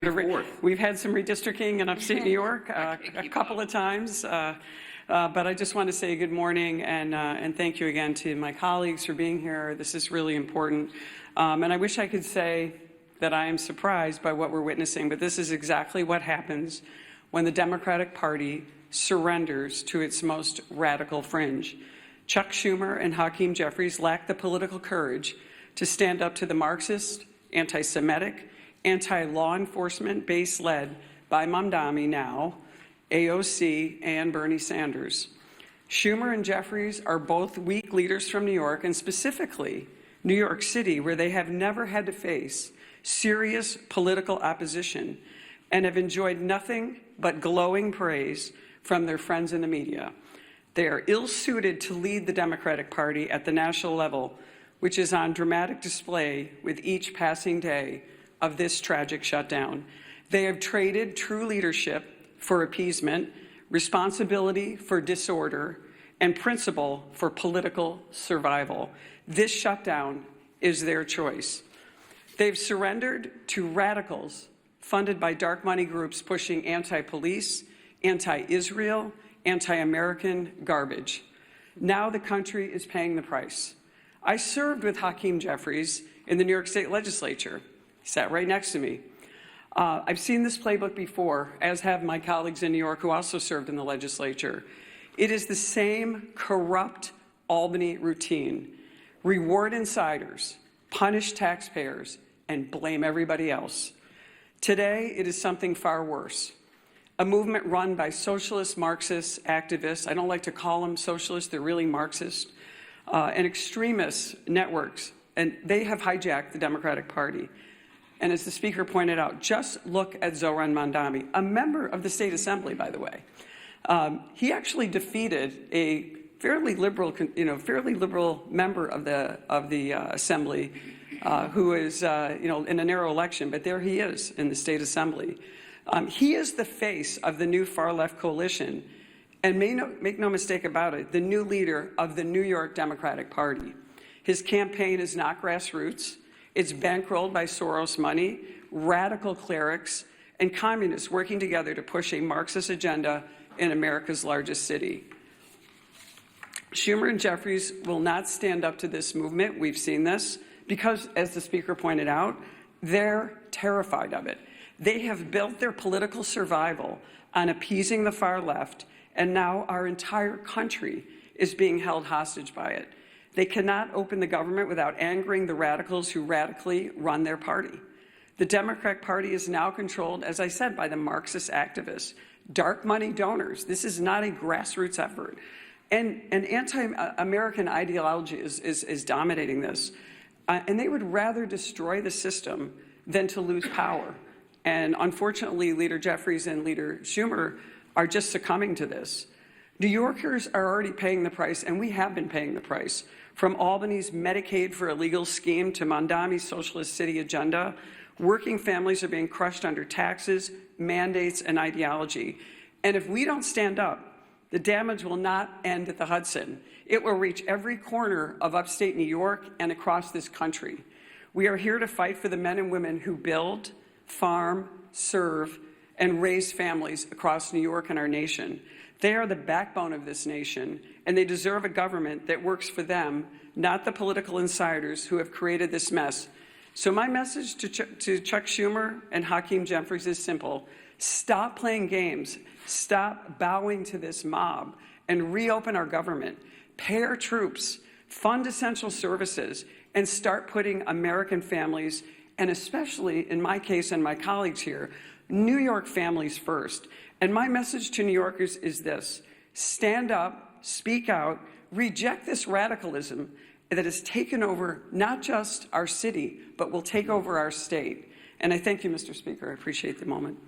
We've had some redistricting in upstate New York a couple of times, but I just want to say good morning and thank you again to my colleagues for being here. This is really important, and I wish I could say that I am surprised by what we're witnessing, but this is exactly what happens when the Democratic Party surrenders to its most radical fringe. Chuck Schumer and Hakeem Jeffries lack the political courage to stand up to the Marxist, anti-Semitic, anti-law enforcement base led by Mamdani now, AOC, and Bernie Sanders. Schumer and Jeffries are both weak leaders from New York, and specifically New York City, where they have never had to face serious political opposition and have enjoyed nothing but glowing praise from their friends in the media. They are ill-suited to lead the Democratic Party at the national level, which is on dramatic display with each passing day of this tragic shutdown. They have traded true leadership for appeasement, responsibility for disorder, and principle for political survival. This shutdown is their choice. They've surrendered to radicals funded by dark money groups pushing anti-police, anti-Israel, anti-American garbage. Now the country is paying the price. I served with Hakeem Jeffries in the New York State Legislature. He sat right next to me. I've seen this playbook before, as have my colleagues in New York who also served in the legislature. It is the same corrupt Albany routine. Reward insiders, punish taxpayers, and blame everybody else. Today, it is something far worse. A movement run by socialist, Marxist activists. I don't like to call them socialists, they're really Marxist, and extremist networks, and they have hijacked the Democratic Party. And as the Speaker pointed out, just look at Zohran Mamdani, a member of the State Assembly, by the way. He actually defeated a fairly liberal member of the Assembly, who is, in a narrow election, but there he is in the State Assembly. He is the face of the new far-left coalition, and make no mistake about it, the new leader of the New York Democratic Party. His campaign is not grassroots. It's bankrolled by Soros money, radical clerics, and communists working together to push a Marxist agenda in America's largest city. Schumer and Jeffries will not stand up to this movement. We've seen this because, as the Speaker pointed out, they're terrified of it. They have built their political survival on appeasing the far left, and now our entire country is being held hostage by it. They cannot open the government without angering the radicals who radically run their party. The Democratic Party is now controlled, as I said, by the Marxist activists, dark money donors. This is not a grassroots effort. And anti-American ideology is dominating this. And they would rather destroy the system than to lose power. And unfortunately, Leader Jeffries and Leader Schumer are just succumbing to this. New Yorkers are already paying the price, and we have been paying the price. From Albany's Medicaid for Illegal scheme to Mamdani's socialist city agenda, working families are being crushed under taxes, mandates, and ideology. And if we don't stand up, the damage will not end at the Hudson. It will reach every corner of upstate New York and across this country. We are here to fight for the men and women who build, farm, serve, and raise families across New York and our nation. They are the backbone of this nation, and they deserve a government that works for them, not the political insiders who have created this mess. So my message to Chuck Schumer and Hakeem Jeffries is simple. Stop playing games. Stop bowing to this mob and reopen our government. Pay our troops, fund essential services, and start putting American families, and especially in my case and my colleagues here, New York families first. And my message to New Yorkers is this: stand up, speak out, reject this radicalism that has taken over not just our city, but will take over our state. And I thank you, Mr. Speaker. I appreciate the moment.